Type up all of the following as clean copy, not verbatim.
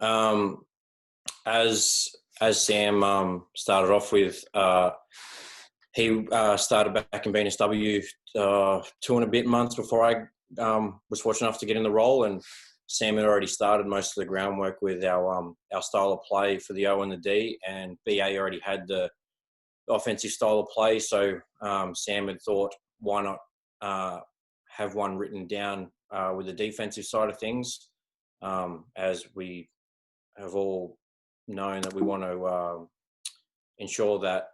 Um, as Sam started off with, he started back in BNSW 2 and a bit months before I was fortunate enough to get in the role, and Sam had already started most of the groundwork with our style of play for the O and the D, and BA already had the offensive style of play. So Sam had thought, why not have one written down with the defensive side of things, as we have all known that we want to ensure that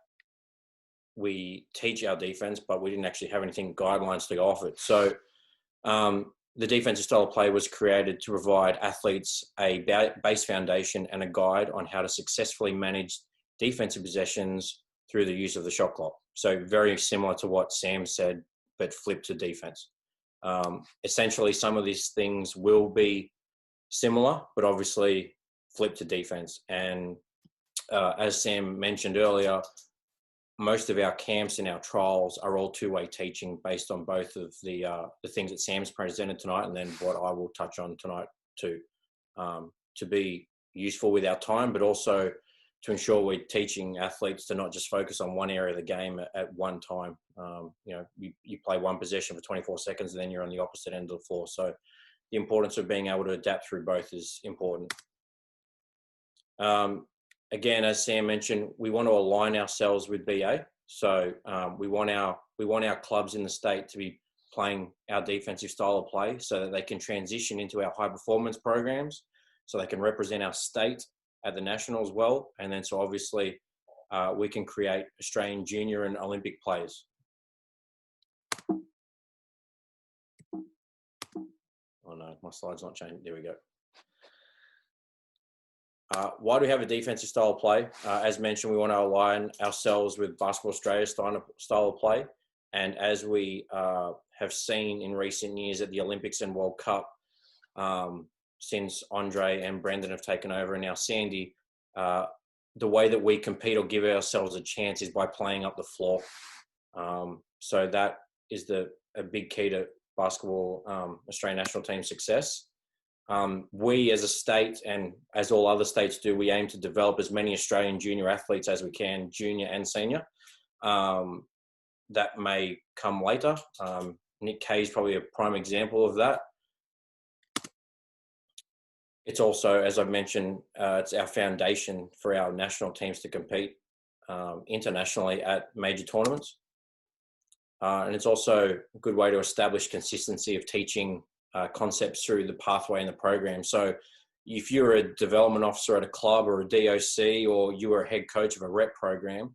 we teach our defense, but we didn't actually have anything guidelines to go off it. So the defensive style of play was created to provide athletes a base foundation and a guide on how to successfully manage defensive possessions through the use of the shot clock. So very similar to what Sam said, but flipped to defense. Essentially, some of these things will be similar, but obviously flipped to defense. And as Sam mentioned earlier, most of our camps and our trials are all two-way teaching based on both of the things that Sam's presented tonight, and then what I will touch on tonight too, to be useful with our time, but also to ensure we're teaching athletes to not just focus on one area of the game at one time. You play one possession for 24 seconds and then you're on the opposite end of the floor. So the importance of being able to adapt through both is important. Again, as Sam mentioned, we want to align ourselves with BA. So we want our clubs in the state to be playing our defensive style of play so that they can transition into our high performance programs, so they can represent our state at the national as well. And then so obviously we can create Australian junior and Olympic players. Oh no, my slide's not changing. There we go. Why do we have a defensive style of play? As mentioned, we want to align ourselves with Basketball Australia's style of play. And as we have seen in recent years at the Olympics and World Cup, since Andre and Brendan have taken over, and now Sandy, the way that we compete or give ourselves a chance is by playing up the floor. So that is a big key to basketball Australian national team success. We as a state, and as all other states do, we aim to develop as many Australian junior athletes as we can, junior and senior. That may come later. Nick Kay is probably a prime example of that. It's also, as I've mentioned, it's our foundation for our national teams to compete internationally at major tournaments. And it's also a good way to establish consistency of teaching concepts through the pathway in the program. So if you're a development officer at a club or a DOC, or you were a head coach of a rep program,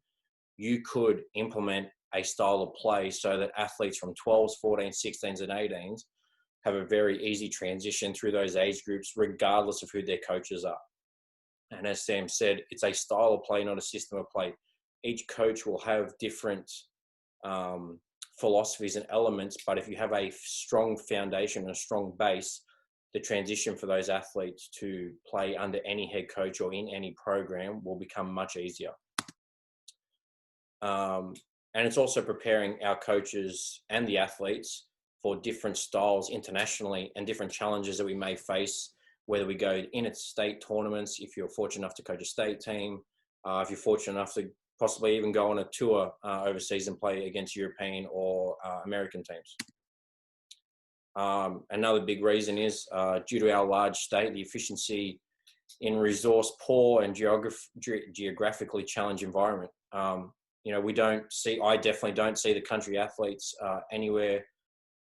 you could implement a style of play so that athletes from 12s, 14s, 16s and 18s have a very easy transition through those age groups, regardless of who their coaches are. And as Sam said, it's a style of play, not a system of play. Each coach will have different philosophies and elements, but if you have a strong foundation and a strong base, the transition for those athletes to play under any head coach or in any program will become much easier. And it's also preparing our coaches and the athletes for different styles internationally and different challenges that we may face, whether we go in at state tournaments, if you're fortunate enough to coach a state team, if you're fortunate enough to possibly even go on a tour overseas and play against European or American teams. Another big reason is due to our large state, the efficiency in resource poor and geographically challenged environment. I definitely don't see the country athletes anywhere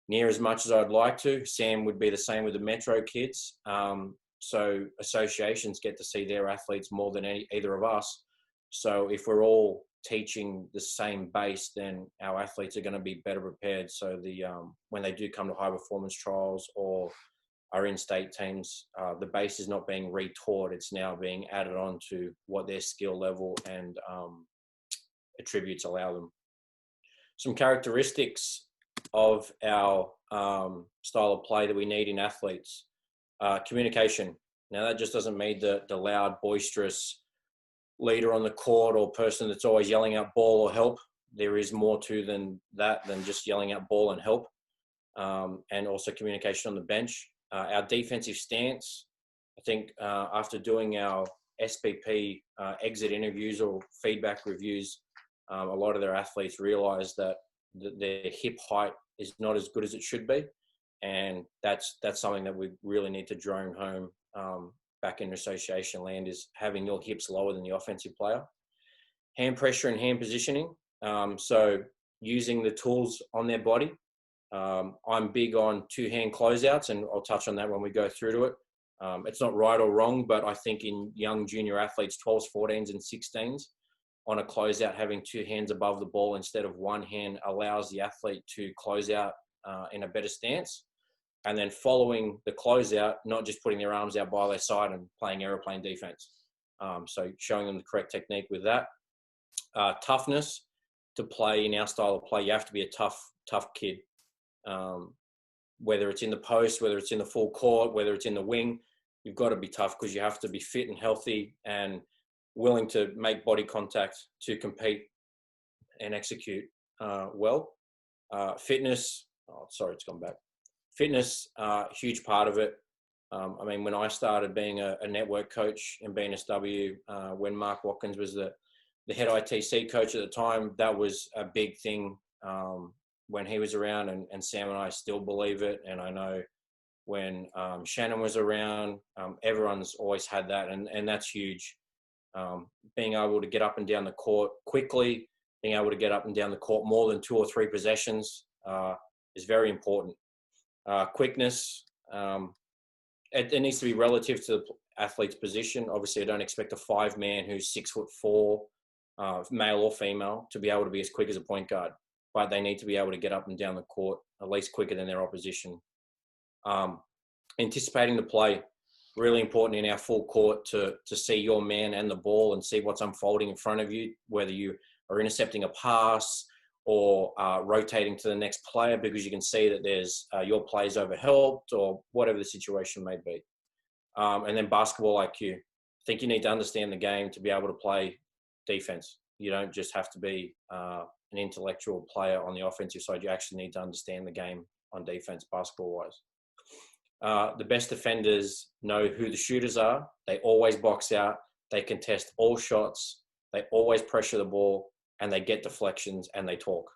near as much as I'd like to. Sam would be the same with the Metro kids. So associations get to see their athletes more than either of us. So if we're all teaching the same base, then our athletes are going to be better prepared. So when they do come to high performance trials or are in state teams, the base is not being retaught. It's now being added on to what their skill level and attributes allow them. Some characteristics of our style of play that we need in athletes. Communication. Now that just doesn't mean the loud, boisterous leader on the court or person that's always yelling out ball or help. There is more to than just yelling out ball and help. And also communication on the bench. Our defensive stance, I think after doing our SPP exit interviews or feedback reviews, a lot of their athletes realised that their hip height is not as good as it should be, and that's something that we really need to drone home back in association land, is having your hips lower than the offensive player. Hand pressure and hand positioning, so using the tools on their body. I'm big on two-hand closeouts, and I'll touch on that when we go through to it. It's not right or wrong, but I think in young junior athletes, 12s, 14s, and 16s, on a closeout, having two hands above the ball instead of one hand allows the athlete to close out in a better stance. And then following the closeout, not just putting their arms out by their side and playing aeroplane defense. So showing them the correct technique with that. Toughness. To play in our style of play, you have to be a tough kid. Whether it's in the post, whether it's in the full court, whether it's in the wing, you've got to be tough, because you have to be fit and healthy and willing to make body contact to compete and execute well. Fitness, it's gone back. Fitness, huge part of it. I mean, when I started being a network coach in BNSW, when Mark Watkins was the head ITC coach at the time, that was a big thing when he was around, and Sam and I still believe it. And I know when Shannon was around, everyone's always had that, and that's huge. Being able to get up and down the court quickly, being able to get up and down the court more than 2 or 3 possessions is very important. Quickness, it needs to be relative to the athlete's position. Obviously, I don't expect a 5-man who's 6'4", male or female, to be able to be as quick as a point guard, but they need to be able to get up and down the court at least quicker than their opposition. Anticipating the play, really important in our full court to see your man and the ball and see what's unfolding in front of you, whether you are intercepting a pass or rotating to the next player because you can see that there's your play's overhelped or whatever the situation may be. And then basketball IQ. I think you need to understand the game to be able to play defense. You don't just have to be an intellectual player on the offensive side. You actually need to understand the game on defense, basketball-wise. The best defenders know who the shooters are. They always box out. They contest all shots. They always pressure the ball, and they get deflections, and they talk.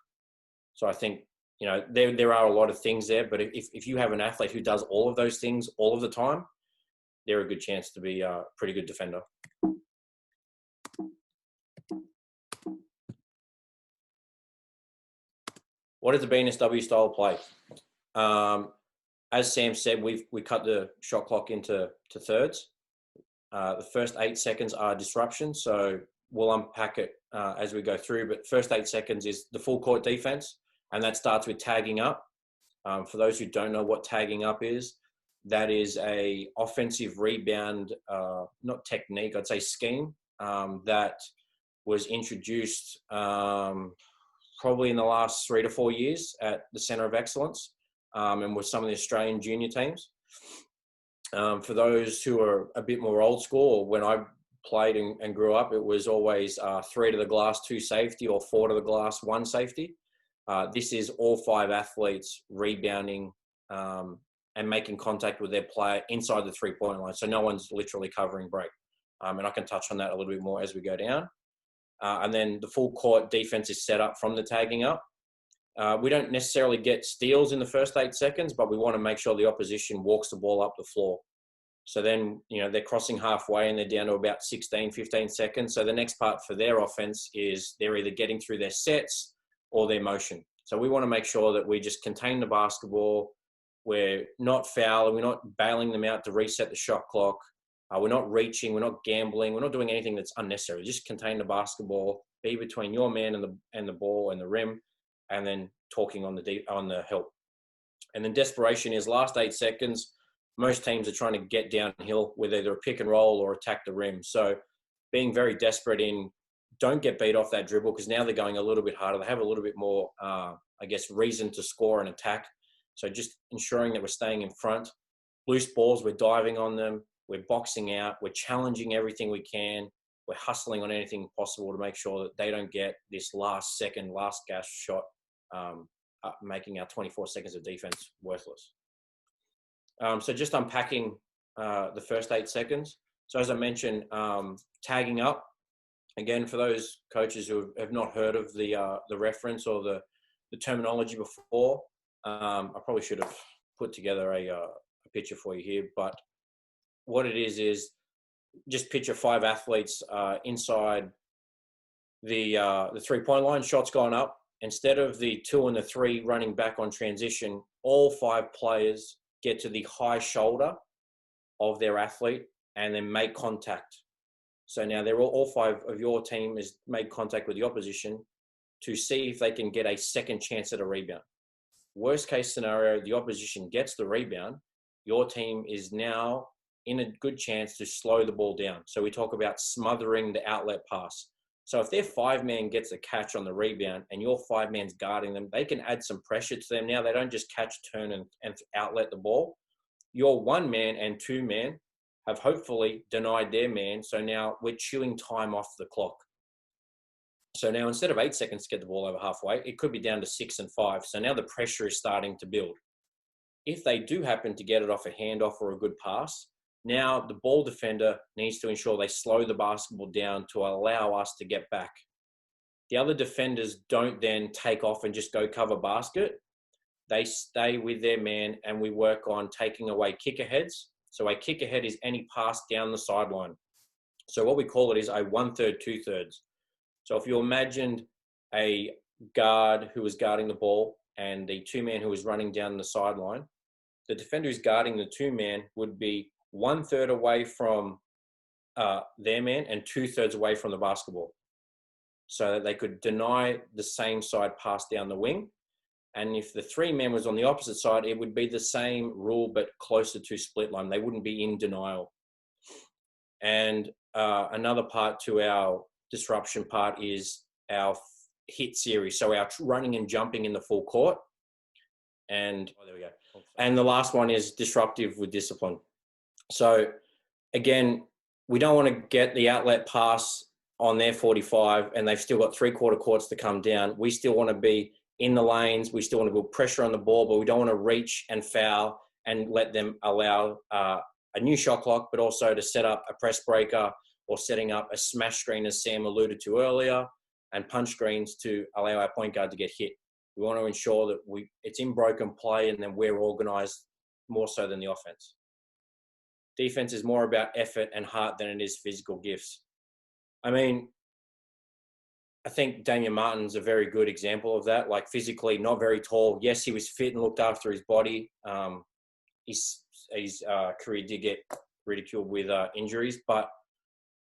So I think, there are a lot of things there, but if you have an athlete who does all of those things all of the time, they're a good chance to be a pretty good defender. What is the BNSW style play? As Sam said, we cut the shot clock into thirds. The first 8 seconds are disruption, so we'll unpack it as we go through. But first 8 seconds is the full court defense, and that starts with tagging up. For those who don't know what tagging up is, that is a offensive rebound, not technique, I'd say scheme, that was introduced probably in the last 3 to 4 years at the Centre of Excellence, and with some of the Australian junior teams. For those who are a bit more old school, when I played and grew up, it was always 3 to the glass, 2 safety, or 4 to the glass, 1 safety. This is all 5 athletes rebounding and making contact with their player inside the 3-point line. So no one's literally covering break. And I can touch on that a little bit more as we go down. And then the full court defense is set up from the tagging up. We don't necessarily get steals in the first 8 seconds, but we want to make sure the opposition walks the ball up the floor. So then, they're crossing halfway and they're down to about 16, 15 seconds. So the next part for their offense is they're either getting through their sets or their motion. So we want to make sure that we just contain the basketball. We're not fouling. We're not bailing them out to reset the shot clock. We're not reaching. We're not gambling. We're not doing anything that's unnecessary. Just contain the basketball, be between your man and the ball and the rim, and then talking on the help. And then desperation is last 8 seconds. Most teams are trying to get downhill with either a pick and roll or attack the rim. So being very desperate in don't get beat off that dribble, because now they're going a little bit harder. They have a little bit more, reason to score and attack. So just ensuring that we're staying in front. Loose balls, we're diving on them. We're boxing out. We're challenging everything we can. We're hustling on anything possible to make sure that they don't get this last gasp shot, making our 24 seconds of defense worthless. So just unpacking the first 8 seconds. So as I mentioned, tagging up. Again, for those coaches who have not heard of the reference or the terminology before, I probably should have put together a picture for you here. But what it is just picture 5 athletes inside the 3-point line, shots gone up. Instead of the 2 and the 3 running back on transition, all 5 players get to the high shoulder of their athlete and then make contact. So now they're all 5 of your team has made contact with the opposition to see if they can get a second chance at a rebound. Worst case scenario, the opposition gets the rebound. Your team is now in a good chance to slow the ball down. So we talk about smothering the outlet pass. So if their 5-man gets a catch on the rebound and your 5-man's guarding them, they can add some pressure to them. Now they don't just catch, turn, and outlet the ball. Your 1-man and 2-man have hopefully denied their man. So now we're chewing time off the clock. So now instead of 8 seconds to get the ball over halfway, it could be down to 6 and 5. So now the pressure is starting to build. If they do happen to get it off a handoff or a good pass, now the ball defender needs to ensure they slow the basketball down to allow us to get back. The other defenders don't then take off and just go cover basket. They stay with their man and we work on taking away kick aheads. So a kick ahead is any pass down the sideline. So what we call it is a 1/3, 2/3. So if you imagined a guard who was guarding the ball and the 2-man who was running down the sideline, the defender who's guarding the 2-man would be 1/3 away from their man and 2/3 away from the basketball, so that they could deny the same side pass down the wing. And if the 3-man was on the opposite side, it would be the same rule, but closer to split line. They wouldn't be in denial. And another part to our disruption part is our hit series. So our running and jumping in the full court. And there we go. And the last one is disruptive with discipline. So again, we don't want to get the outlet pass on their 45 and they've still got 3/4 courts to come down. We still want to be in the lanes. We still want to build pressure on the ball, but we don't want to reach and foul and let them allow a new shot clock, but also to set up a press breaker or setting up a smash screen, as Sam alluded to earlier, and punch screens to allow our point guard to get hit. We want to ensure that it's in broken play and then we're organized more so than the offense. Defense is more about effort and heart than it is physical gifts. I mean, I think Damian Martin's a very good example of that. Like physically, not very tall. Yes, he was fit and looked after his body. His career did get ridiculed with injuries, but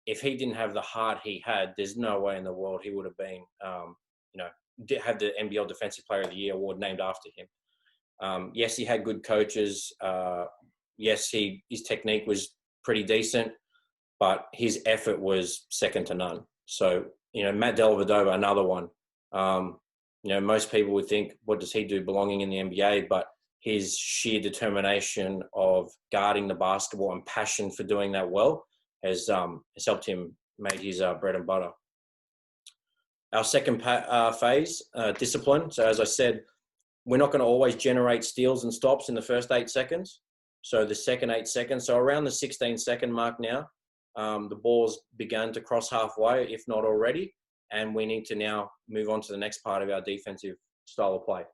if he didn't have the heart he had, there's no way in the world he would have been, had the NBL Defensive Player of the Year award named after him. Yes, he had good coaches. Yes, his technique was pretty decent, but his effort was second to none. So, Matt Dellavedova, another one. Most people would think, what does he do belonging in the NBA? But his sheer determination of guarding the basketball and passion for doing that well has helped him make his bread and butter. Our second phase, discipline. So as I said, we're not going to always generate steals and stops in the first 8 seconds. So the second 8 seconds, so around the 16-second mark now, the ball's begun to cross halfway, if not already, and we need to now move on to the next part of our defensive style of play.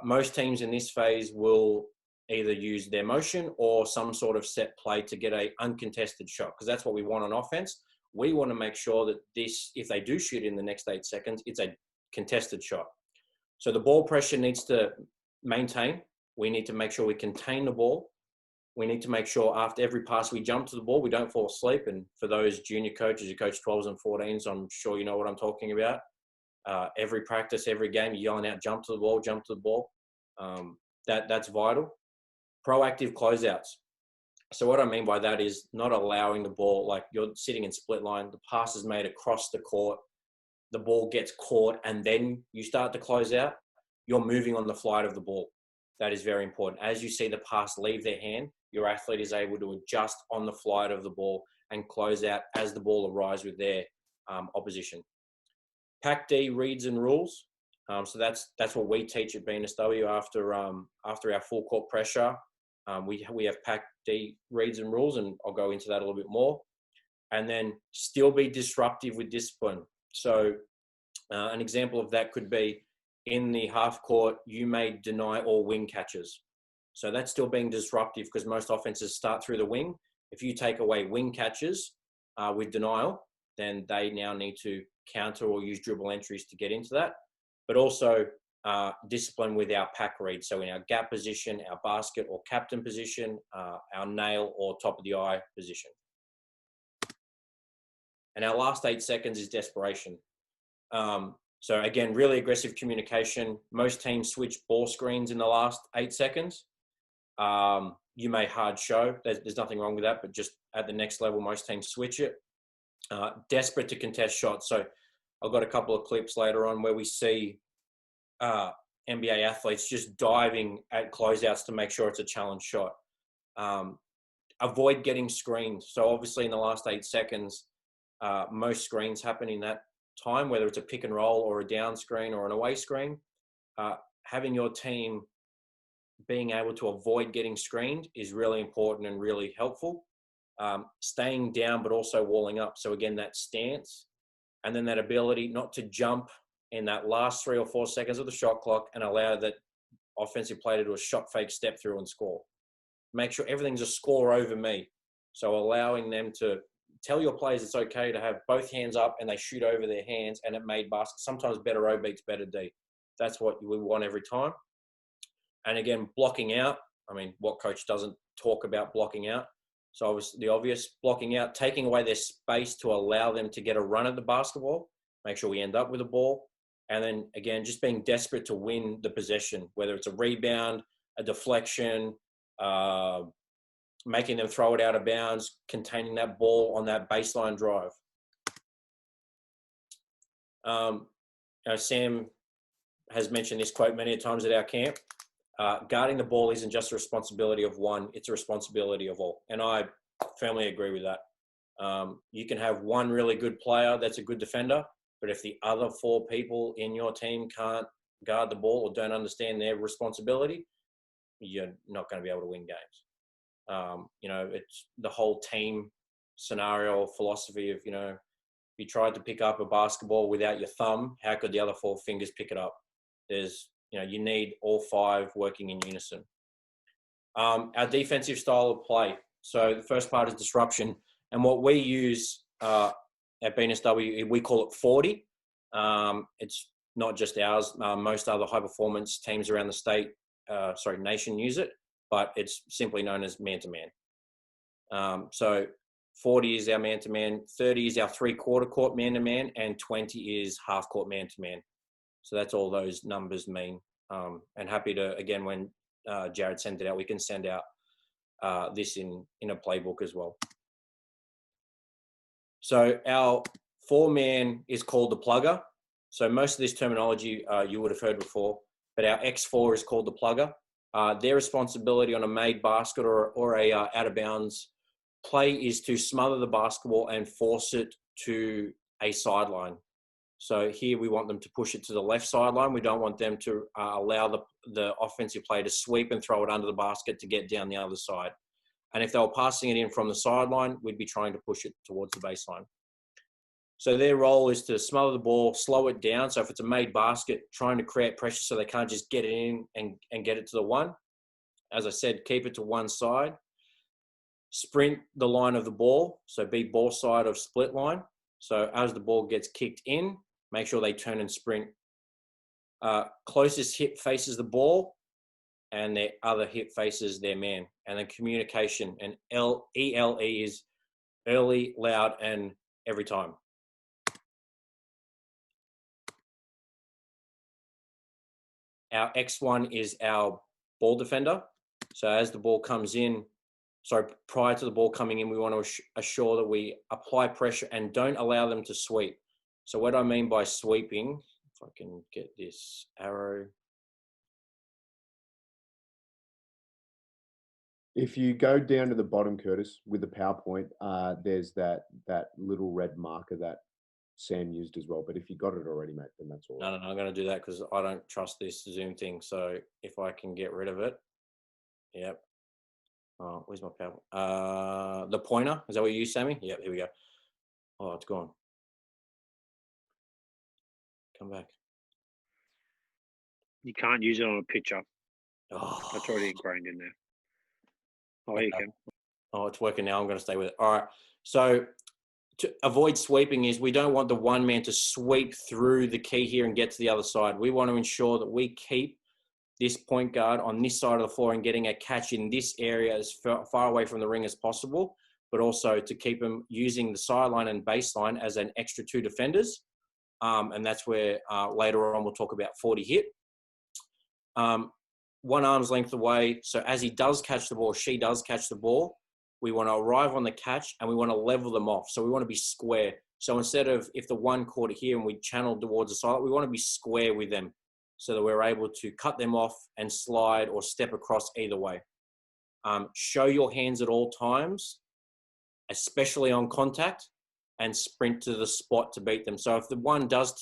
Most teams in this phase will either use their motion or some sort of set play to get a uncontested shot, because that's what we want on offense. We want to make sure that if they do shoot in the next 8 seconds, it's a contested shot. So the ball pressure needs to maintain. We need to make sure we contain the ball. We need to make sure after every pass we jump to the ball, we don't fall asleep. And for those junior coaches who coach 12s and 14s, I'm sure you know what I'm talking about. Every practice, every game, you're yelling out, jump to the ball, jump to the ball. That's vital. Proactive closeouts. So what I mean by that is not allowing the ball, like you're sitting in split line, the pass is made across the court, the ball gets caught, and then you start to close out. You're moving on the flight of the ball. That is very important. As you see the pass leave their hand, your athlete is able to adjust on the flight of the ball and close out as the ball arrives with their opposition. Pack D reads and rules. So that's what we teach at BNSW after our full court pressure. We have pack D reads and rules, and I'll go into that a little bit more. And then still be disruptive with discipline. So an example of that could be in the half court, you may deny all wing catches. So that's still being disruptive because most offenses start through the wing. If you take away wing catches with denial, then they now need to counter or use dribble entries to get into that. But also discipline with our pack read. So in our gap position, our basket or captain position, our nail or top of the eye position. And our last 8 seconds is desperation. So again, really aggressive communication. Most teams switch ball screens in the last 8 seconds. You may hard show. There's nothing wrong with that, but just at the next level, most teams switch it. Desperate to contest shots. So I've got a couple of clips later on where we see NBA athletes just diving at closeouts to make sure it's a challenge shot. Avoid getting screened. So obviously in the last 8 seconds, most screens happen in that time, whether it's a pick and roll or a down screen or an away screen. Having your team being able to avoid getting screened is really important and really helpful. Staying down, but also walling up. So again, that stance, and then that ability not to jump in that last 3 or 4 seconds of the shot clock and allow that offensive player to do a shot fake step through and score. Make sure everything's a score over me. So allowing them to tell your players it's okay to have both hands up and they shoot over their hands and it made basket. Sometimes better O beats better D. That's what we want every time. And again, blocking out. I mean, what coach doesn't talk about blocking out? So obviously the obvious, blocking out, taking away their space to allow them to get a run at the basketball, make sure we end up with a ball. And then again, just being desperate to win the possession, whether it's a rebound, a deflection, making them throw it out of bounds, containing that ball on that baseline drive. Sam has mentioned this quote many times at our camp. Guarding the ball isn't just a responsibility of one, it's a responsibility of all. And I firmly agree with that. You can have one really good player that's a good defender, but if the other 4 people in your team can't guard the ball or don't understand their responsibility, you're not going to be able to win games. It's the whole team scenario philosophy of, if you tried to pick up a basketball without your thumb, how could the other 4 fingers pick it up? You need all 5 working in unison. Our defensive style of play. So the first part is disruption. And what we use at BNSW, we call it 40. It's not just ours. Most other high-performance teams around the nation use it, but it's simply known as man-to-man. So 40 is our man-to-man, 30 is our 3/4 court man-to-man, and 20 is half-court man-to-man. So that's all those numbers mean. And happy to, again, when Jared sent it out, we can send out this in a playbook as well. So our 4-man is called the plugger. So most of this terminology you would have heard before, but our X4 is called the plugger. Their responsibility on a made basket or a out of bounds play is to smother the basketball and force it to a sideline. So here we want them to push it to the left sideline. We don't want them to allow the offensive player to sweep and throw it under the basket to get down the other side. And if they were passing it in from the sideline, we'd be trying to push it towards the baseline. So their role is to smother the ball, slow it down. So if it's a made basket, trying to create pressure so they can't just get it in and get it to the one. As I said, keep it to one side. Sprint the line of the ball. So be ball side of split line. So as the ball gets kicked in, make sure they turn and sprint. Closest hip faces the ball and their other hip faces their man. And then communication. And ELE is early, loud, and every time. Our X1 is our ball defender. So as the ball comes in, prior to the ball coming in, we want to assure that we apply pressure and don't allow them to sweep. So what I mean by sweeping, if I can get this arrow. If you go down to the bottom, Curtis, with the PowerPoint, there's that little red marker that Sam used as well. But if you got it already, mate, then that's all. No, I'm going to do that because I don't trust this Zoom thing. So if I can get rid of it. Yep. Where's my power? The pointer. Is that what you use, Sammy? Yeah, here we go. Oh, it's gone. Come back. You can't use it on a picture. Oh, That's already ingrained in there. Oh, here you can. oh, it's working now. I'm going to stay with it. All right. So to avoid sweeping is we don't want the one man to sweep through the key here and get to the other side. We want to ensure that we keep this point guard on this side of the floor and getting a catch in this area as far away from the ring as possible, but also to keep him using the sideline and baseline as an extra 2 defenders. And that's where later on we'll talk about 40 hit. 1 arm's length away. So as he does catch the ball, she does catch the ball, we want to arrive on the catch and we want to level them off. So we want to be square. So instead of if the one caught it here and we channeled towards the side, we want to be square with them so that we're able to cut them off and slide or step across either way. Show your hands at all times, especially on contact, and sprint to the spot to beat them. So if the one does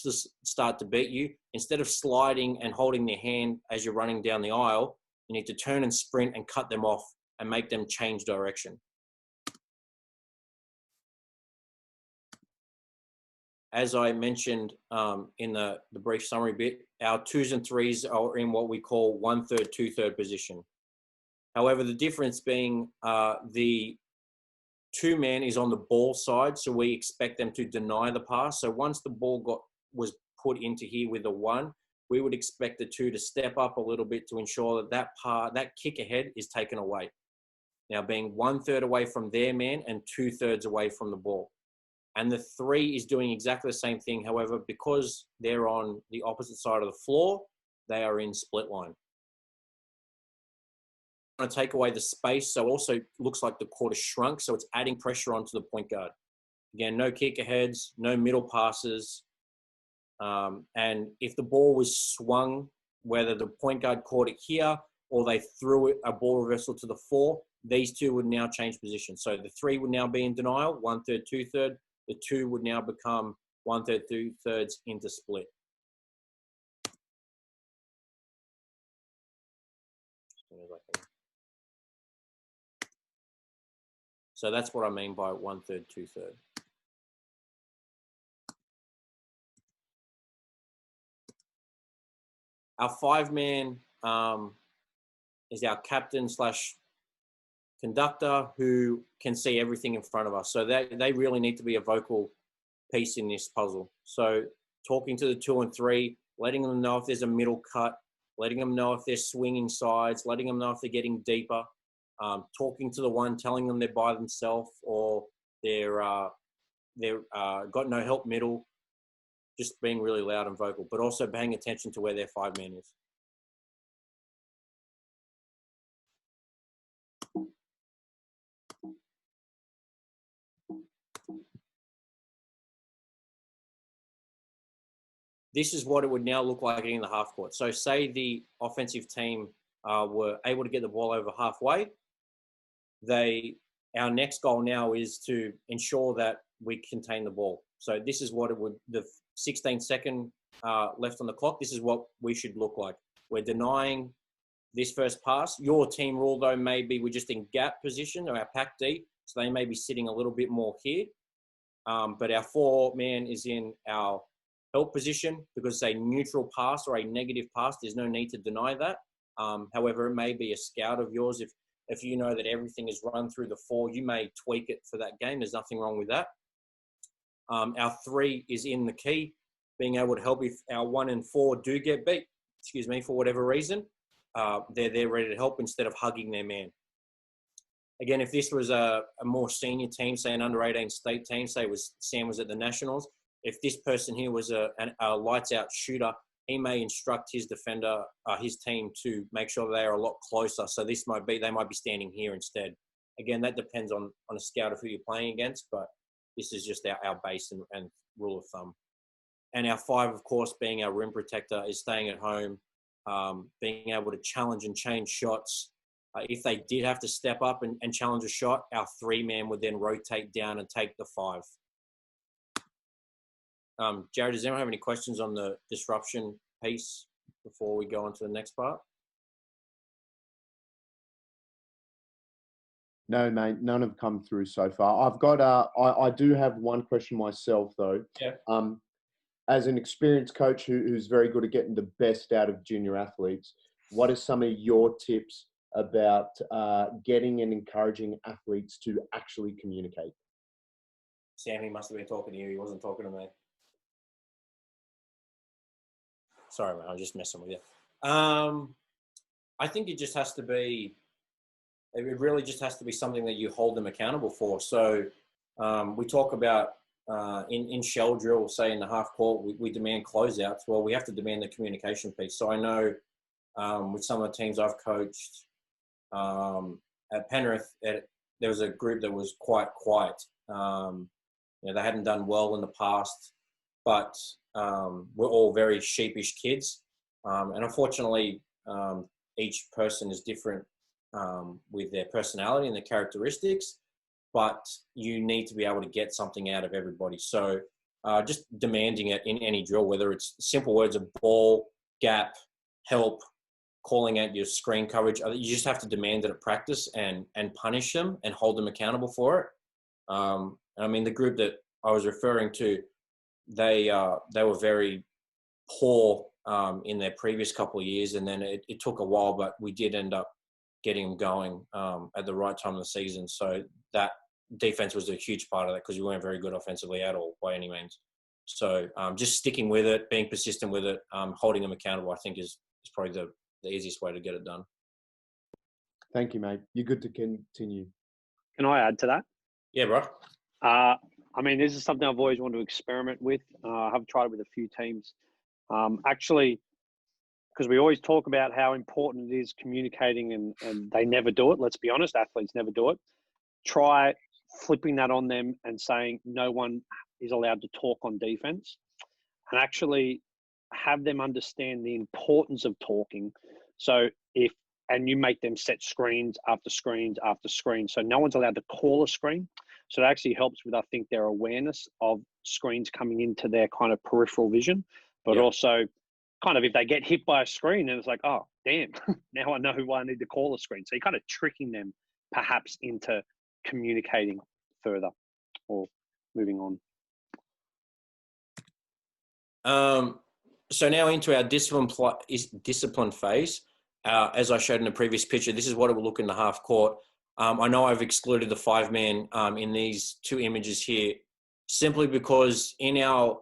start to beat you, instead of sliding and holding their hand as you're running down the aisle, you need to turn and sprint and cut them off and make them change direction. As I mentioned in the brief summary bit, our 2s and 3s are in what we call 1/3, 2/3 position. However, the difference being the 2-man is on the ball side, so we expect them to deny the pass. So once the ball was put into here with a 1, we would expect the 2 to step up a little bit to ensure that that kick ahead is taken away. Now being 1/3 away from their man and 2/3 away from the ball. And the 3 is doing exactly the same thing. However, because they're on the opposite side of the floor, they are in split line. Want to take away the space, so it also looks like the court is shrunk, so it's adding pressure onto the point guard. Again, no kick aheads, no middle passes. And if the ball was swung, whether the point guard caught it here or they threw it a ball reversal to the 4, these 2 would now change position. So the 3 would now be in denial, 1/3, 2/3. The 2 would now become 1/3, 2/3 into split. So that's what I mean by 1/3, 2/3. Our 5-man is our captain / conductor who can see everything in front of us. So they really need to be a vocal piece in this puzzle. So talking to the 2 and 3, letting them know if there's a middle cut, letting them know if they're swinging sides, letting them know if they're getting deeper, talking to the 1, telling them they're by themselves or they're got no help middle, just being really loud and vocal, but also paying attention to where their 5-man is. This is what it would now look like in the half court. So say the offensive team were able to get the ball over halfway. Our next goal now is to ensure that we contain the ball. So this is what the 16-second left on the clock, this is what we should look like. We're denying this first pass. Your team rule, though, may be we're just in gap position or our pack D, so they may be sitting a little bit more here. But our 4-man is in our help position because it's a neutral pass or a negative pass. There's no need to deny that. However, it may be a scout of yours. If you know that everything is run through the 4, you may tweak it for that game. There's nothing wrong with that. Our 3 is in the key, being able to help if our 1 and 4 do get beat, for whatever reason. They're there ready to help instead of hugging their man. Again, if this was a more senior team, say an under-18 state team, say Sam was at the Nationals, if this person here was a lights-out shooter, he may instruct his defender, his team to make sure they are a lot closer. So they might be standing here instead. Again, that depends on a scout of who you're playing against, but this is just our base and rule of thumb. And our 5, of course, being our rim protector, is staying at home, being able to challenge and change shots. If they did have to step up and challenge a shot, our 3-man would then rotate down and take the 5. Jared, does anyone have any questions on the disruption piece before we go on to the next part? No, mate, none have come through so far. I've got, I do have one question myself though. Yeah. As an experienced coach who's very good at getting the best out of junior athletes, what are some of your tips about getting and encouraging athletes to actually communicate? Sam, he must have been talking to you. He wasn't talking to me. Sorry, man. I was just messing with you. I think it just has to be, it really just has to be something that you hold them accountable for. So we talk about in shell drill, say in the half court, we demand closeouts. Well, we have to demand the communication piece. So I know with some of the teams I've coached at Penrith, there was a group that was quite quiet. They hadn't done well in the past, but we're all very sheepish kids. And unfortunately, each person is different with their personality and their characteristics, but you need to be able to get something out of everybody. So just demanding it in any drill, whether it's simple words of ball, gap, help, calling out your screen coverage, you just have to demand it at practice and punish them and hold them accountable for it. I mean, the group that I was referring to, they were very poor in their previous couple of years, and then it took a while, but we did end up getting them going at the right time of the season. So that defense was a huge part of that because we weren't very good offensively at all by any means. So just sticking with it, being persistent with it, holding them accountable, I think is probably the easiest way to get it done. Thank you, mate. You're good to continue. Can I add to that? Yeah, bro. I mean, this is something I've always wanted to experiment with. I have tried it with a few teams. Actually, because we always talk about how important it is communicating and they never do it. Let's be honest, athletes never do it. Try flipping that on them and saying no one is allowed to talk on defense, and actually have them understand the importance of talking. So and you make them set screens after screens after screens. So no one's allowed to call a screen. So it actually helps with, I think, their awareness of screens coming into their kind of peripheral vision, but also kind of if they get hit by a screen and it's like, oh, damn, now I know why I need to call a screen. So you're kind of tricking them perhaps into communicating further or moving on. So now into our discipline phase. As I showed in the previous picture, this is what it will look in the half court. I know I've excluded the 5-man in these two images here, simply because in our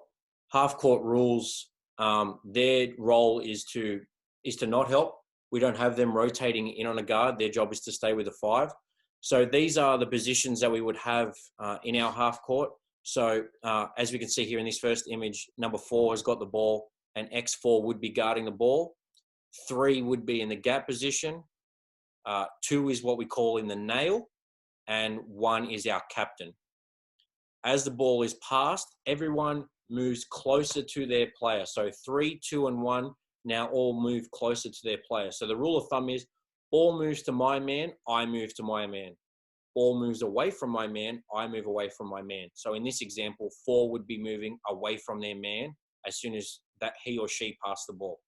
half court rules, their role is to not help. We don't have them rotating in on a guard. Their job is to stay with the 5. So these are the positions that we would have in our half court. So as we can see here in this first image, number 4 has got the ball and X4 would be guarding the ball. 3 would be in the gap position. 2 is what we call in the nail, and 1 is our captain. As the ball is passed, everyone moves closer to their player. So 3, 2, and 1 now all move closer to their player. So the rule of thumb is ball moves to my man, I move to my man. Ball moves away from my man, I move away from my man. So in this example, 4 would be moving away from their man as soon as that he or she passed the ball.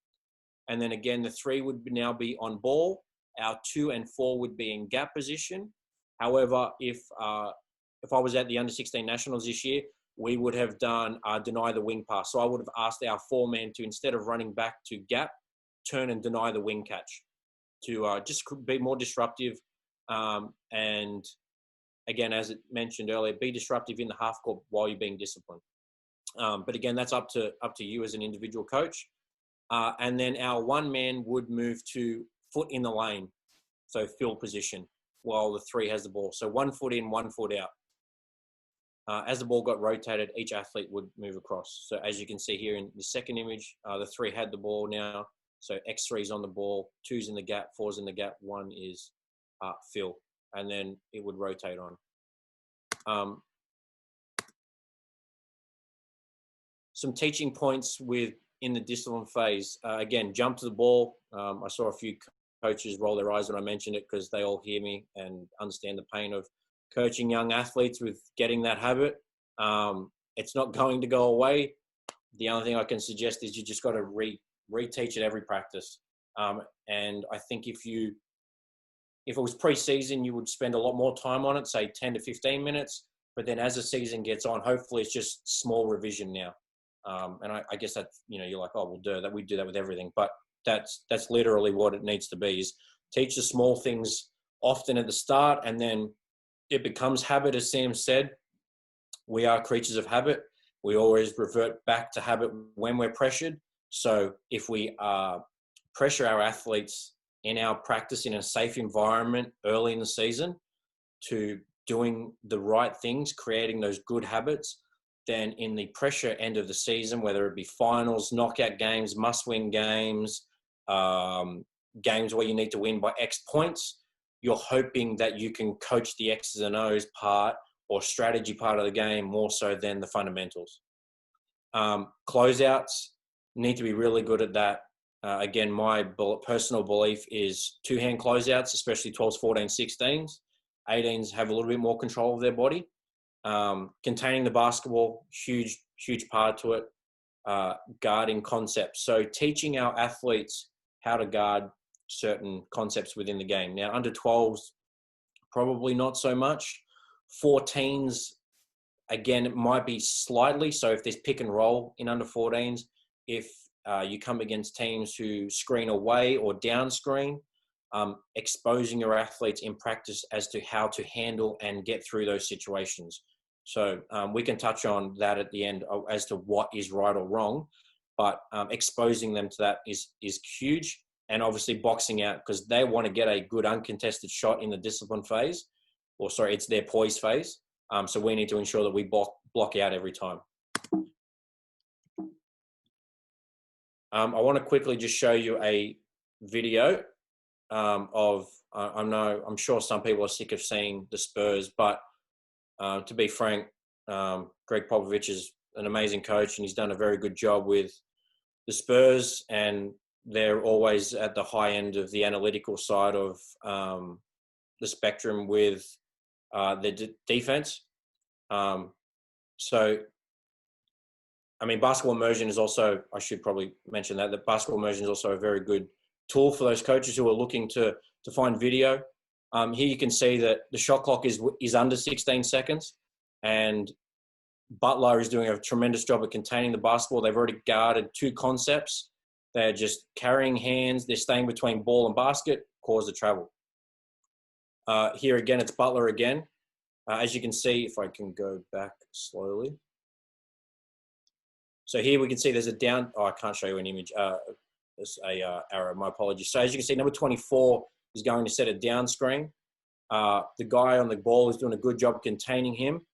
And then again, the 3 would now be on ball. Our 2 and 4 would be in gap position. However, if I was at the under-16 nationals this year, we would have done deny the wing pass. So I would have asked our 4-man to, instead of running back to gap, turn and deny the wing catch to just be more disruptive. And again, as it mentioned earlier, be disruptive in the half court while you're being disciplined. But again, that's up to you as an individual coach. And then our 1-man would move to foot in the lane, so fill position, while the 3 has the ball. So 1 foot in, 1 foot out. As the ball got rotated, each athlete would move across. So as you can see here in the second image, the 3 had the ball now. So X3 is on the ball, 2's in the gap, 4's in the gap, 1 is fill. And then it would rotate on. Some teaching points in the discipline phase. Again, jump to the ball. I saw a few coaches roll their eyes when I mentioned it because they all hear me and understand the pain of coaching young athletes with getting that habit. It's not going to go away. The only thing I can suggest is you just got to reteach it every practice. And I think if you if it was pre-season, you would spend a lot more time on it, say 10 to 15 minutes. But then as the season gets on, hopefully it's just small revision now. And I guess that, you're like, oh, well, that we do that with everything. But that's literally what it needs to be, is teach the small things often at the start, and then it becomes habit. As Sam said, we are creatures of habit. We always revert back to habit when we're pressured. So if we pressure our athletes in our practice in a safe environment early in the season to doing the right things, creating those good habits, then in the pressure end of the season, whether it be finals, knockout games, must-win games, games where you need to win by X points, you're hoping that you can coach the X's and O's part or strategy part of the game more so than the fundamentals. Closeouts need to be really good at that. Again, my personal belief is two-hand closeouts, especially 12s, 14s, 16s. 18s have a little bit more control of their body. Containing the basketball, huge part to it. Guarding concepts. So teaching our athletes how to guard certain concepts within the game. Now, under 12s, probably not so much. 14s, again, it might be slightly. So if there's pick and roll in under 14s, if you come against teams who screen away or down screen, exposing your athletes in practice as to how to handle and get through those situations. So we can touch on that at the end as to what is right or wrong, but exposing them to that is huge. And obviously boxing out, because they want to get a good uncontested shot in the discipline phase, it's their poise phase. So we need to ensure that we block out every time. I want to quickly just show you a video I'm sure some people are sick of seeing the Spurs, but to be frank, Greg Popovich is an amazing coach, and he's done a very good job with the Spurs, and they're always at the high end of the analytical side of the spectrum with the defense. So, I mean, basketball immersion is also, I should probably mention that basketball immersion is also a very good tool for those coaches who are looking to find video. Here you can see that the shot clock is under 16 seconds, and Butler is doing a tremendous job of containing the basketball. They've already guarded two concepts. They're just carrying hands. They're staying between ball and basket, cause the travel. Here again, it's Butler again. As you can see, if I can go back slowly. So here we can see there's a down. Oh, I can't show you an image. There's a arrow. My apologies. So as you can see, number 24 is going to set a down screen. The guy on the ball is doing a good job containing him.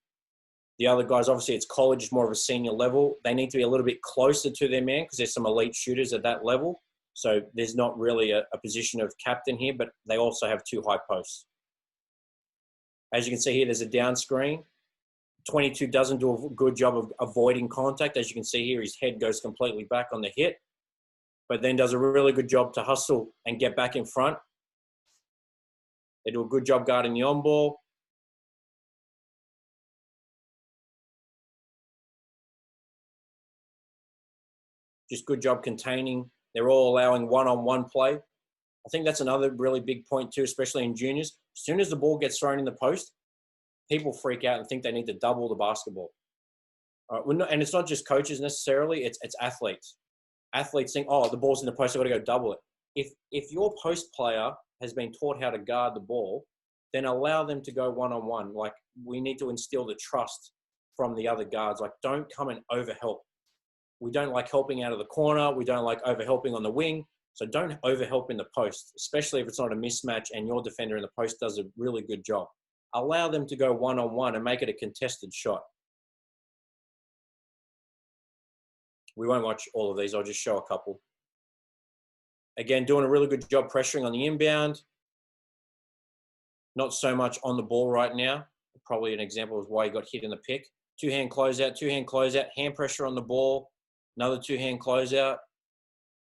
The other guys, obviously, it's college, it's more of a senior level. They need to be a little bit closer to their man because there's some elite shooters at that level. So there's not really a position of captain here, but they also have two high posts. As you can see here, there's a down screen. 22 doesn't do a good job of avoiding contact. As you can see here, his head goes completely back on the hit, but then does a really good job to hustle and get back in front. They do a good job guarding the on ball. Just good job containing. They're all allowing one-on-one play. I think that's another really big point too, especially in juniors. As soon as the ball gets thrown in the post, people freak out and think they need to double the basketball. And it's not just coaches necessarily, it's athletes. Athletes think, oh, the ball's in the post, I've got to go double it. If your post player has been taught how to guard the ball, then allow them to go one-on-one. Like, we need to instill the trust from the other guards. Like, don't come and overhelp. We don't like helping out of the corner. We don't like overhelping on the wing. So don't overhelp in the post, especially if it's not a mismatch and your defender in the post does a really good job. Allow them to go one-on-one and make it a contested shot. We won't watch all of these. I'll just show a couple. Again, doing a really good job pressuring on the inbound. Not so much on the ball right now. Probably an example of why he got hit in the pick. Two-hand closeout, hand pressure on the ball. Another two-hand closeout.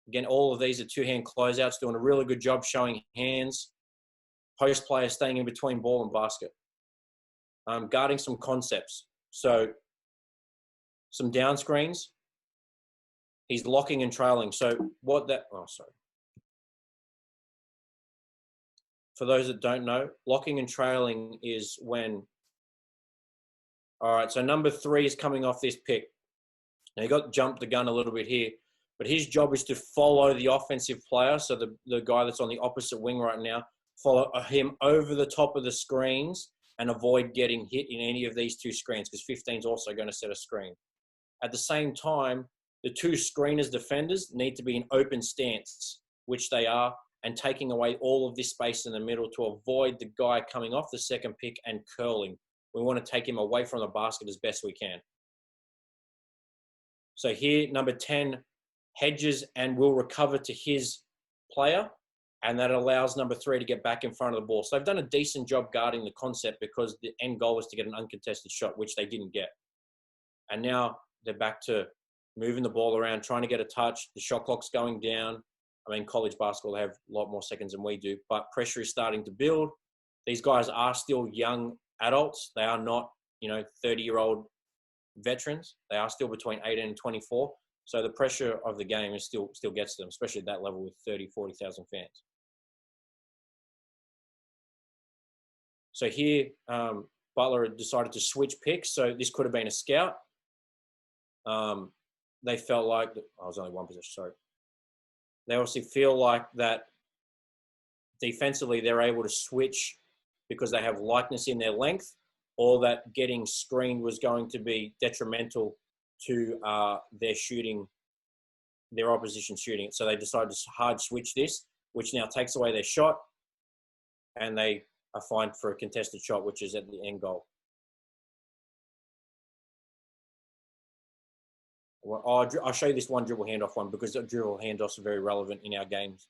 Again, all of these are two-hand closeouts, doing a really good job showing hands. Post player staying in between ball and basket. Guarding some concepts. So some down screens. He's locking and trailing. So what that, for those that don't know, locking and trailing is when, all right, so number 3 is coming off this pick. Now, he got jumped the gun a little bit here, but his job is to follow the offensive player, so the guy that's on the opposite wing right now, follow him over the top of the screens and avoid getting hit in any of these 2 screens, because 15 is also going to set a screen. At the same time, the 2 screeners defenders need to be in open stance, which they are, and taking away all of this space in the middle to avoid the guy coming off the second pick and curling. We want to take him away from the basket as best we can. So here, number 10 hedges and will recover to his player, and that allows number 3 to get back in front of the ball. So they've done a decent job guarding the concept, because the end goal was to get an uncontested shot, which they didn't get. And now they're back to moving the ball around, trying to get a touch. The shot clock's going down. I mean, college basketball, they have a lot more seconds than we do, but pressure is starting to build. These guys are still young adults. They are not, 30-year-old veterans. They are still between 18 and 24. So the pressure of the game is still gets to them, especially at that level with 30, 40,000 fans. So here, Butler decided to switch picks. So this could have been a scout. They felt like, I was only one possession, sorry. They obviously feel like that defensively they're able to switch because they have likeness in their length, or that getting screened was going to be detrimental to their shooting, their opposition shooting. So they decided to hard switch this, which now takes away their shot, and they are fined for a contested shot, which is at the end goal. Well, I'll show you this one dribble handoff one, because dribble handoffs are very relevant in our games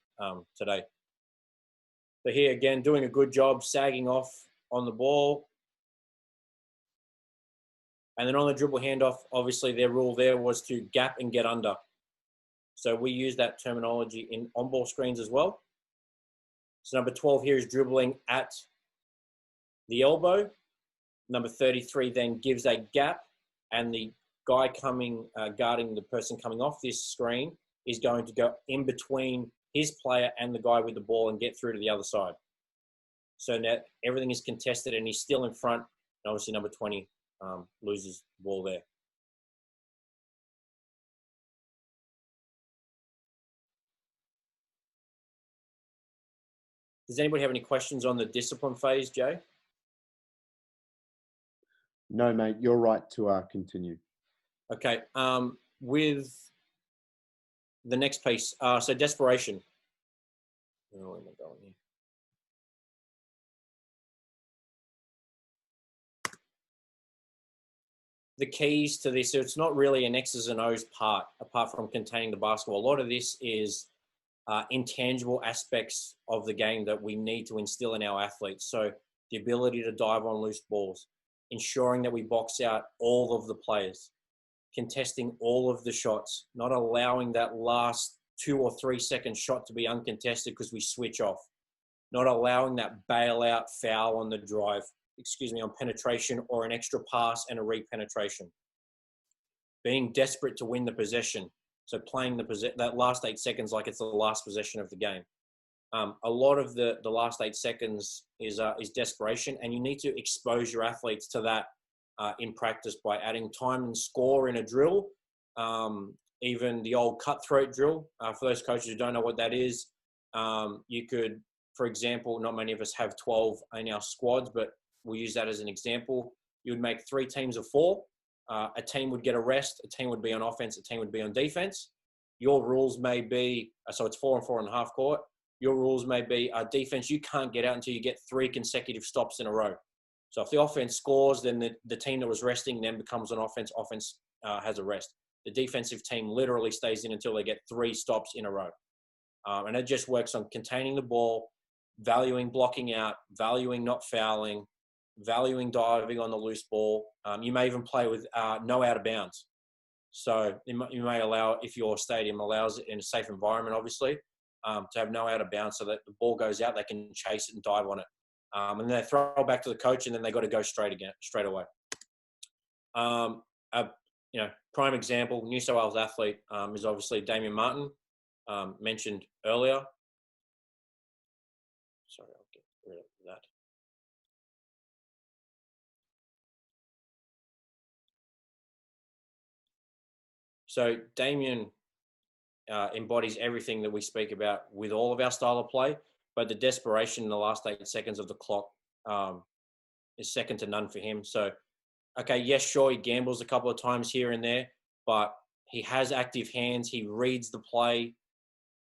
today. So here again, doing a good job, sagging off on the ball. And then on the dribble handoff, obviously their rule there was to gap and get under. So we use that terminology in on-ball screens as well. So number 12 here is dribbling at the elbow. Number 33 then gives a gap, and the guy coming, guarding the person coming off this screen is going to go in between his player and the guy with the ball and get through to the other side. So now everything is contested and he's still in front. And obviously number 20 loses the ball there. Does anybody have any questions on the discipline phase, Jay? No, mate, you're right to continue. Okay, with the next piece, so desperation. Oh, where am I going here? The keys to this, so it's not really an X's and O's part, apart from containing the basketball. A lot of this is intangible aspects of the game that we need to instill in our athletes. So the ability to dive on loose balls, ensuring that we box out all of the players, contesting all of the shots, not allowing that last 2 or 3 second shot to be uncontested because we switch off, not allowing that bailout foul on the drive, on penetration, or an extra pass and a re-penetration. Being desperate to win the possession. So playing that last 8 seconds like it's the last possession of the game. A lot of the last 8 seconds is desperation, and you need to expose your athletes to that in practice by adding time and score in a drill. Even the old cutthroat drill, for those coaches who don't know what that is, you could, for example, not many of us have 12 in our squads, but we'll use that as an example. You would make 3 teams of 4. A team would get a rest, a team would be on offense, a team would be on defense. Your rules may be, so it's 4 and 4.5 court. Your rules may be defense, you can't get out until you get 3 consecutive stops in a row. So if the offense scores, then the team that was resting then becomes on offense. Offense has a rest. The defensive team literally stays in until they get 3 stops in a row. And it just works on containing the ball, valuing blocking out, valuing not fouling, valuing diving on the loose ball. You may even play with no out of bounds. So you may allow, if your stadium allows it in a safe environment, obviously, to have no out of bounds so that the ball goes out, they can chase it and dive on it. And then they throw it back to the coach, and then they got to go straight away. Prime example, New South Wales athlete is obviously Damien Martin, mentioned earlier. Sorry, I'll get So Damien embodies everything that we speak about with all of our style of play, but the desperation in the last 8 seconds of the clock is second to none for him. So, okay, yes, sure, he gambles a couple of times here and there, but he has active hands. He reads the play.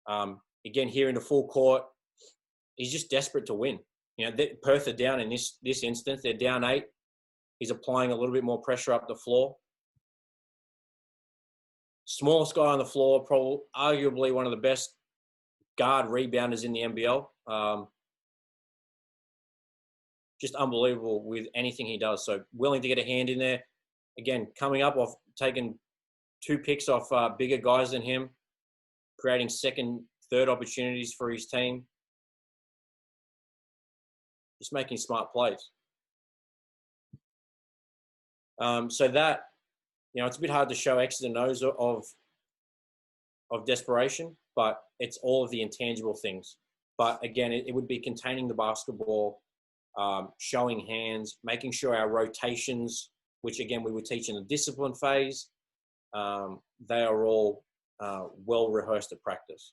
Again, here in the full court, he's just desperate to win. You know, Perth are down in this instance. They're down 8. He's applying a little bit more pressure up the floor. Smallest guy on the floor, probably arguably one of the best guard rebounders in the NBL. Just unbelievable with anything he does. So willing to get a hand in there. Again, coming up off taking 2 picks off bigger guys than him, creating second, third opportunities for his team. Just making smart plays. So that, you know, it's a bit hard to show X's and O's of desperation, but it's all of the intangible things. But again, it would be containing the basketball, showing hands, making sure our rotations, which again we would teach in the discipline phase, they are all well rehearsed at practice.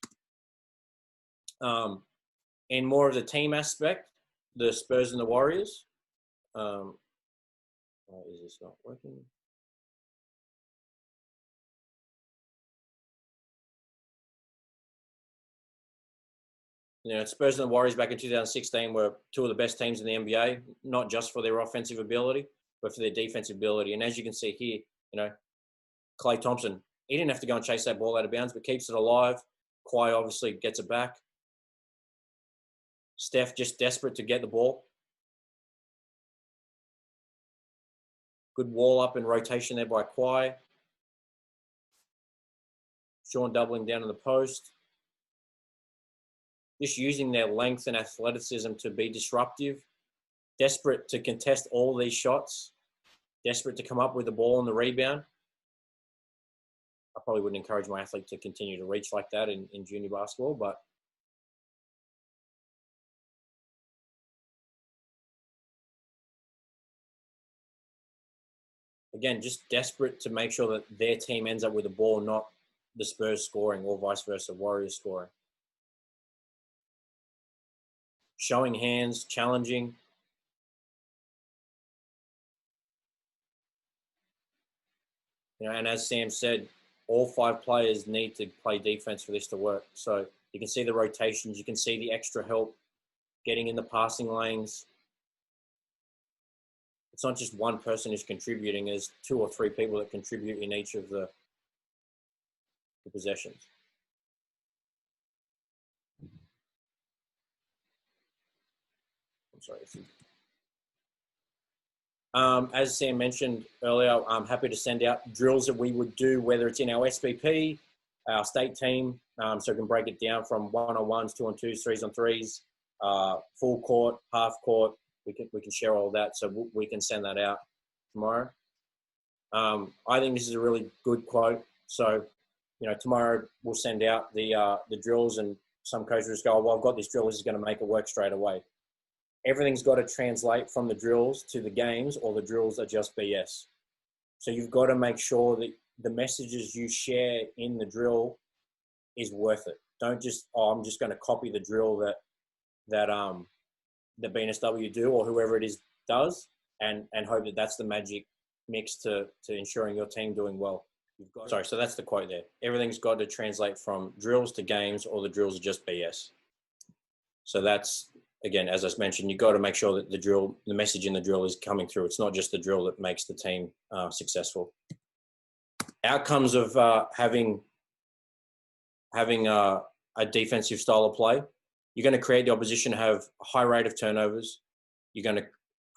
In more of the team aspect, the Spurs and the Warriors. Is this not working? You know, Spurs and the Warriors back in 2016 were 2 of the best teams in the NBA, not just for their offensive ability, but for their defensive ability. And as you can see here, you know, Klay Thompson, he didn't have to go and chase that ball out of bounds, but keeps it alive. Kawhi obviously gets it back. Steph just desperate to get the ball. Good wall up and rotation there by Kawhi. Sean doubling down in the post. Just using their length and athleticism to be disruptive. Desperate to contest all these shots. Desperate to come up with the ball and the rebound. I probably wouldn't encourage my athlete to continue to reach like that in junior basketball, but again, just desperate to make sure that their team ends up with the ball, not the Spurs scoring or vice versa, Warriors scoring. Showing hands, challenging. You know, and as Sam said, all 5 players need to play defense for this to work. So you can see the rotations, you can see the extra help, getting in the passing lanes. It's not just one person who's contributing, there's 2 or 3 people that contribute in each of the possessions. I'm sorry. As Sam mentioned earlier, I'm happy to send out drills that we would do, whether it's in our SPP, our state team, so we can break it down from 1-on-1s, 2-on-2s, 3s-on-3s, full court, half court. We can share all that, so we can send that out tomorrow. I think this is a really good quote. So, you know, tomorrow we'll send out the drills, and some coaches go, well, I've got this drill, this is going to make it work straight away. Everything's got to translate from the drills to the games, or the drills are just BS. So you've got to make sure that the messages you share in the drill is worth it. Don't just, I'm just going to copy the drill that the BNSW do, or whoever it is does, and hope that that's the magic mix to ensuring your team doing well. So that's the quote there. Everything's got to translate from drills to games, or the drills are just BS. So that's, again, as I mentioned, you've got to make sure that the message in the drill is coming through. It's not just the drill that makes the team successful. Outcomes of having a defensive style of play. You're going to create the opposition to have a high rate of turnovers. You're going to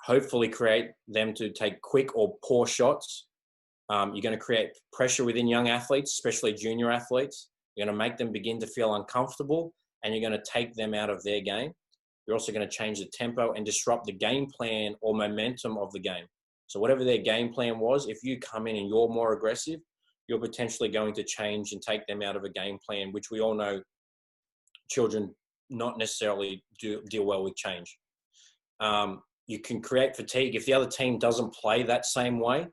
hopefully create them to take quick or poor shots. You're going to create pressure within young athletes, especially junior athletes. You're going to make them begin to feel uncomfortable, and you're going to take them out of their game. You're also going to change the tempo and disrupt the game plan or momentum of the game. So whatever their game plan was, if you come in and you're more aggressive, you're potentially going to change and take them out of a game plan, which we all know children not necessarily deal well with change. You can create fatigue. If the other team doesn't play that same way,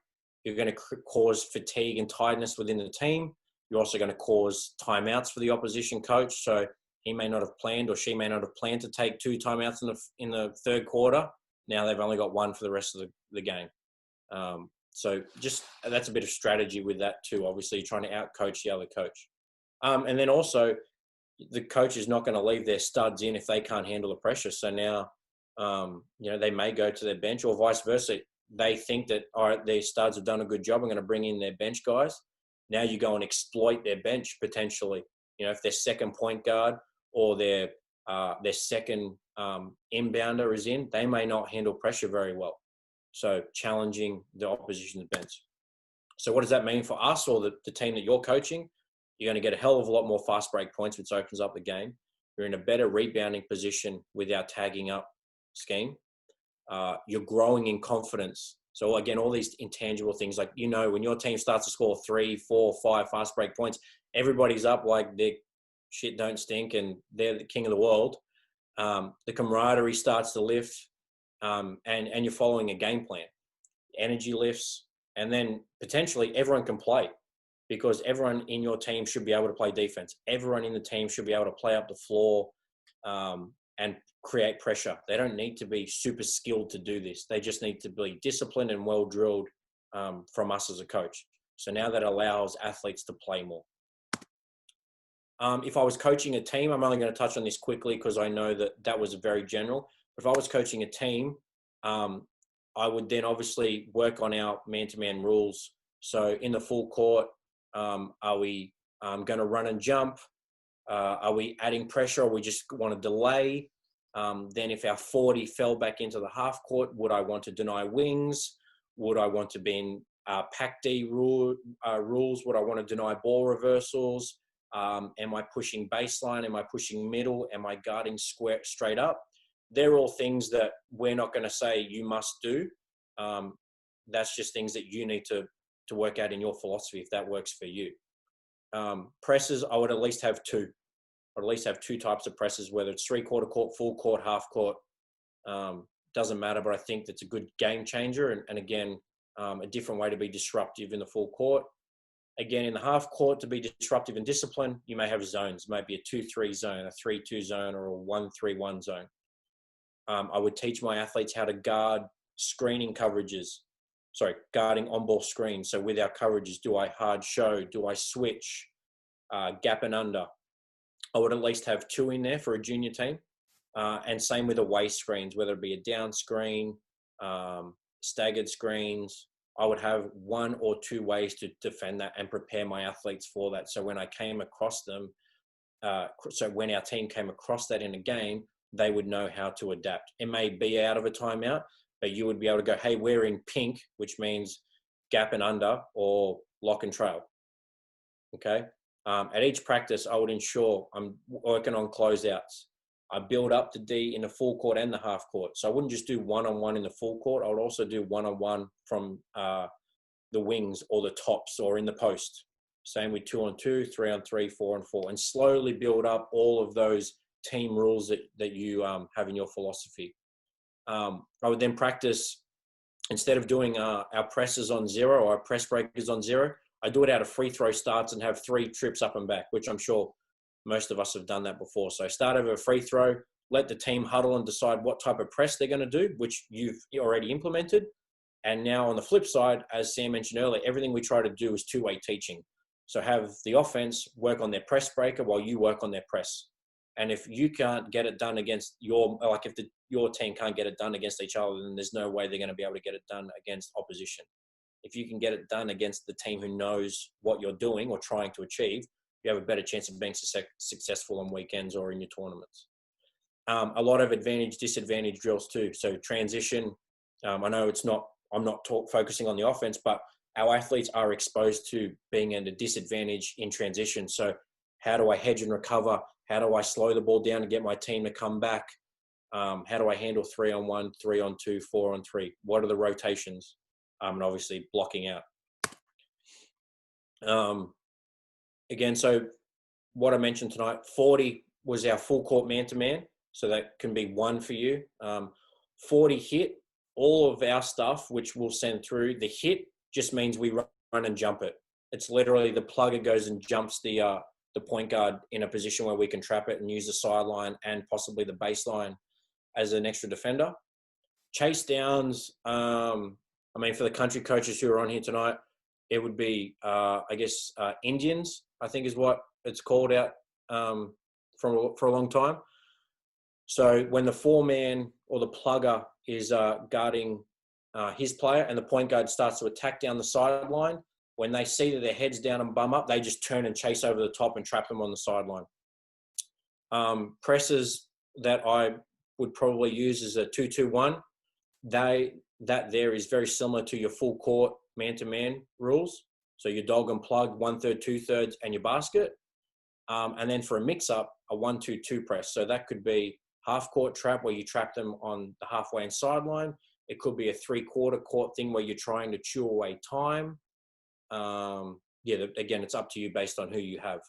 You're going to cause fatigue and tiredness within the team. You're also going to cause timeouts for the opposition coach. So he may not have planned, or she may not have planned to take 2 timeouts in the third quarter. Now they've only got 1 for the rest of the game. So just that's a bit of strategy with that too. Obviously, trying to out-coach the other coach. And then also, the coach is not going to leave their studs in if they can't handle the pressure. So now, they may go to their bench, or vice versa. They think that, all right, their studs have done a good job, I'm going to bring in their bench guys. Now you go and exploit their bench potentially. If their second point guard or their second inbounder is in, they may not handle pressure very well. So challenging the opposition's bench. So what does that mean for us or the team that you're coaching? You're going to get a hell of a lot more fast break points, which opens up the game. You're in a better rebounding position with our tagging up scheme. You're growing in confidence. So again, all these intangible things, like, when your team starts to score 3, 4, 5 fast break points, everybody's up like their shit don't stink and they're the king of the world. The camaraderie starts to lift, and you're following a game plan. Energy lifts, and then potentially everyone can play, because everyone in your team should be able to play defense. Everyone in the team should be able to play up the floor and create pressure. They don't need to be super skilled to do this. They just need to be disciplined and well drilled from us as a coach. So now that allows athletes to play more. If I was coaching a team, I'm only going to touch on this quickly because I know that was very general. But if I was coaching a team, I would then obviously work on our man-to-man rules. So in the full court, are we going to run and jump? Are we adding pressure, or we just want to delay? Then if our 40 fell back into the half court, would I want to deny wings? Would I want to be in Pac D rules? Would I want to deny ball reversals? Am I pushing baseline? Am I pushing middle? Am I guarding square straight up? They're all things that we're not going to say you must do. That's just things that you need to work out in your philosophy if that works for you. Presses, I would at least have 2. Or at least have 2 types of presses, whether it's 3/4 court, full court, half court. Doesn't matter, but I think that's a good game changer. And again, a different way to be disruptive in the full court. Again, in the half court, to be disruptive and disciplined, you may have zones, maybe a 2-3 zone, a 3-2 zone, or a 1-3-1 zone. I would teach my athletes how to guard screening coverages. Guarding on-ball screens. So with our coverages, do I hard show? Do I switch? Gap and under. I would at least have 2 in there for a junior team. And same with away screens, whether it be a down screen, staggered screens. I would have 1 or 2 ways to defend that and prepare my athletes for that. So when I came across them, when our team came across that in a game, they would know how to adapt. It may be out of a timeout, but you would be able to go, hey, we're in pink, which means gap and under or lock and trail. Okay. At each practice, I would ensure I'm working on closeouts. I build up to D in the full court and the half court. So I wouldn't just do one-on-one in the full court. I would also do one-on-one from the wings or the tops or in the post. Same with 2-on-2, 3-on-3, 4-on-4, and slowly build up all of those team rules that you have in your philosophy. I would then practice, instead of doing our presses on 0 or our press breakers on 0, I do it out of free throw starts and have 3 trips up and back, which I'm sure most of us have done that before. So start over a free throw, let the team huddle and decide what type of press they're going to do, which you've already implemented. And now on the flip side, as Sam mentioned earlier, everything we try to do is 2-way teaching. So have the offense work on their press breaker while you work on their press. And if you can't get it done against your team can't get it done against each other, then there's no way they're going to be able to get it done against opposition. If you can get it done against the team who knows what you're doing or trying to achieve, you have a better chance of being successful on weekends or in your tournaments. A lot of advantage, disadvantage drills too. So transition, I know I'm not focusing on the offense, but our athletes are exposed to being at a disadvantage in transition. So how do I hedge and recover? How do I slow the ball down to get my team to come back? How do I handle 3-on-1, 3-on-2, 4-on-3? What are the rotations? And obviously blocking out. Again, so what I mentioned tonight, 40 was our full court man-to-man. So that can be 1 for you. 40 hit, all of our stuff, which we'll send through. The hit just means we run and jump it. It's literally the plugger goes and jumps the point guard in a position where we can trap it and use the sideline and possibly the baseline as an extra defender. Chase downs, I mean, for the country coaches who are on here tonight, it would be, Indians, I think is what it's called out for a long time. So when the 4-man or the plugger is guarding his player and the point guard starts to attack down the sideline, when they see that their head's down and bum up, they just turn and chase over the top and trap them on the sideline. Presses that I would probably use is a 2-2-1. That there is very similar to your full court man-to-man rules. So your dog and plug, 1/3, 2/3, and your basket. And then for a mix-up, a 1-2-2 press. So that could be half-court trap where you trap them on the halfway and sideline. It could be a 3/4 court thing where you're trying to chew away time. Again, it's up to you based on who you have.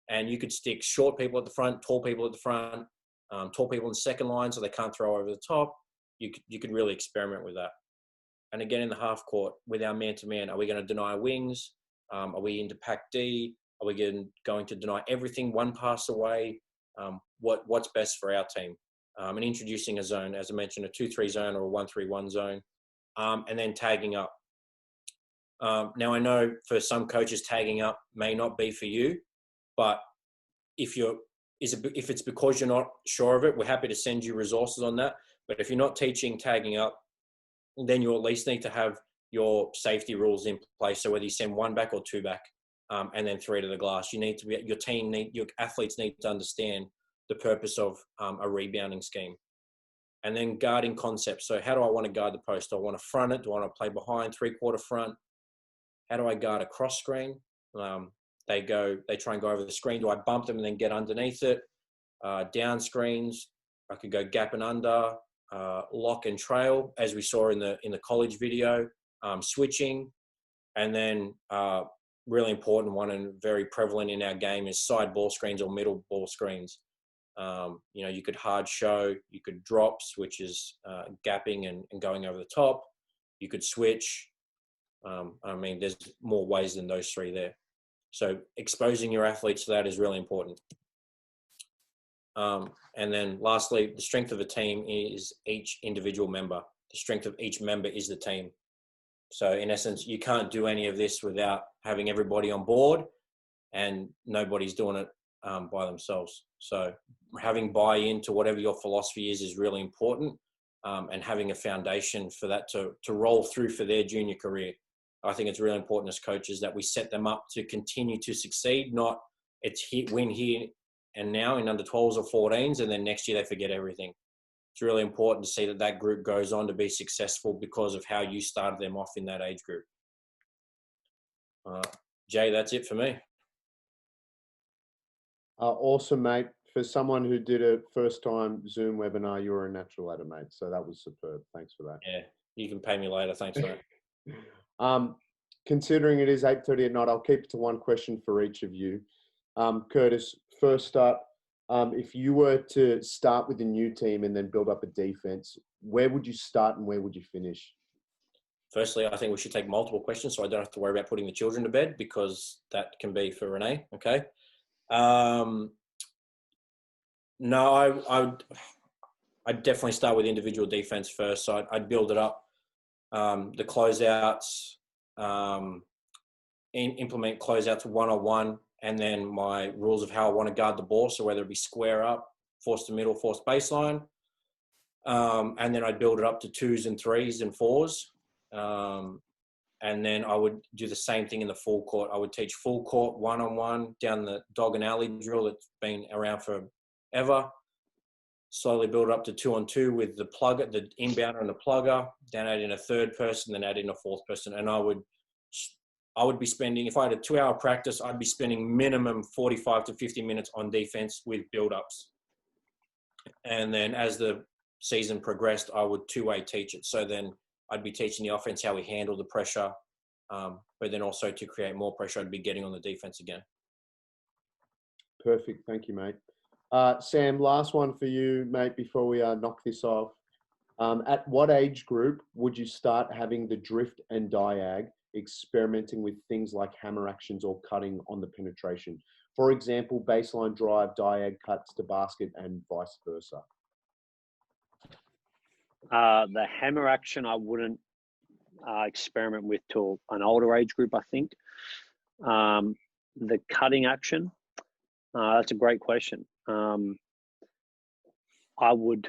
And you could stick short people at the front, tall people at the front, tall people in the second line so they can't throw over the top. You could really experiment with that. And again, in the half court, with our man-to-man, are we going to deny wings? Are we into pack D? Are we going to deny everything one pass away? What's best for our team? And introducing a zone, as I mentioned, a 2-3 zone or a 1-3-1 zone, and then tagging up. Now, I know for some coaches, tagging up may not be for you, but if it's because you're not sure of it, we're happy to send you resources on that. But if you're not teaching tagging up, then you at least need to have your safety rules in place. So whether you send 1 back or 2 back, and then 3 to the glass, your athletes need to understand the purpose of a rebounding scheme. And then guarding concepts. So how do I want to guard the post? Do I want to front it? Do I want to play behind, 3/4 front? How do I guard a cross screen? They try and go over the screen. Do I bump them and then get underneath it? Down screens. I could go gap and under, lock and trail, as we saw in the college video, switching. And then really important one and very prevalent in our game is side ball screens or middle ball screens. You could hard show, you could drops, which is gapping and going over the top. You could switch. There's more ways than those 3 there. So exposing your athletes to that is really important. And then lastly, the strength of a team is each individual member. The strength of each member is the team. So in essence, you can't do any of this without having everybody on board, and nobody's doing it by themselves. So having buy-in to whatever your philosophy is really important, and having a foundation for that to roll through for their junior career. I think it's really important as coaches that we set them up to continue to succeed, not win here and now in under 12s or 14s, and then next year they forget everything. It's really important to see that group goes on to be successful because of how you started them off in that age group. Jay, that's it for me. Awesome, mate. For someone who did a first-time Zoom webinar, you were a natural at it, mate. So that was superb. Thanks for that. Yeah, you can pay me later. Thanks for that. Considering it is 8:30 at night, I'll keep it to one question for each of you. Curtis, first up, if you were to start with a new team and then build up a defense, where would you start and where would you finish? Firstly, I think we should take multiple questions so I don't have to worry about putting the children to bed, because that can be for Renee. Okay. No, I'd definitely start with individual defense first. So I'd build it up. The closeouts, implement closeouts 1-on-1, and then my rules of how I want to guard the ball. So whether it be square up, force to middle, force baseline. And then I'd build it up to 2s and 3s and 4s. And then I would do the same thing in the full court. I would teach full court 1-on-1 down the dog and alley drill that's been around forever. Slowly build it up to 2-on-2 with the plugger, the inbounder and the plugger. Then add in a 3rd person, then add in a 4th person. And I would be spending, if I had a 2-hour practice, I'd be spending minimum 45 to 50 minutes on defense with build-ups. And then as the season progressed, I would 2-way teach it. So then I'd be teaching the offense how we handle the pressure, but then also to create more pressure, I'd be getting on the defense again. Perfect. Thank you, mate. Sam, last one for you, mate, before we knock this off. At what age group would you start having the drift and diag, experimenting with things like hammer actions or cutting on the penetration? For example, baseline drive, diag cuts to basket, and vice versa. The hammer action, I wouldn't experiment with till an older age group, I think. The cutting action, that's a great question. I would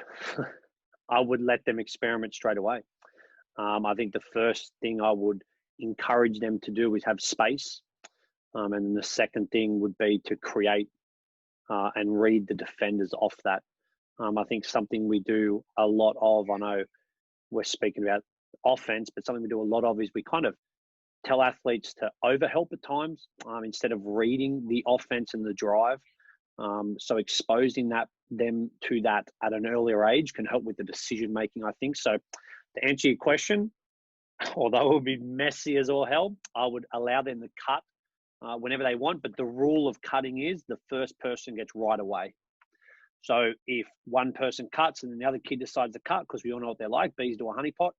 I would let them experiment straight away. I think the first thing I would encourage them to do is have space. And the second thing would be to create and read the defenders off that. I think something we do a lot of, I know we're speaking about offense, but something we do a lot of is we kind of tell athletes to overhelp at times instead of reading the offense and the drive. So exposing them to that at an earlier age can help with the decision making, I think. So to answer your question, although it would be messy as all hell, I would allow them to cut whenever they want. But the rule of cutting is the first person gets right away. So if one person cuts and then the other kid decides to cut, because we all know what they're like, bees do a honeypot,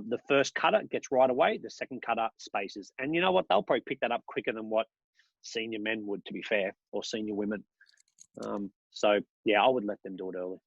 the first cutter gets right away, the second cutter spaces. And you know what? They'll probably pick that up quicker than what senior men would, to be fair, or senior women. So, yeah, I would let them do it early.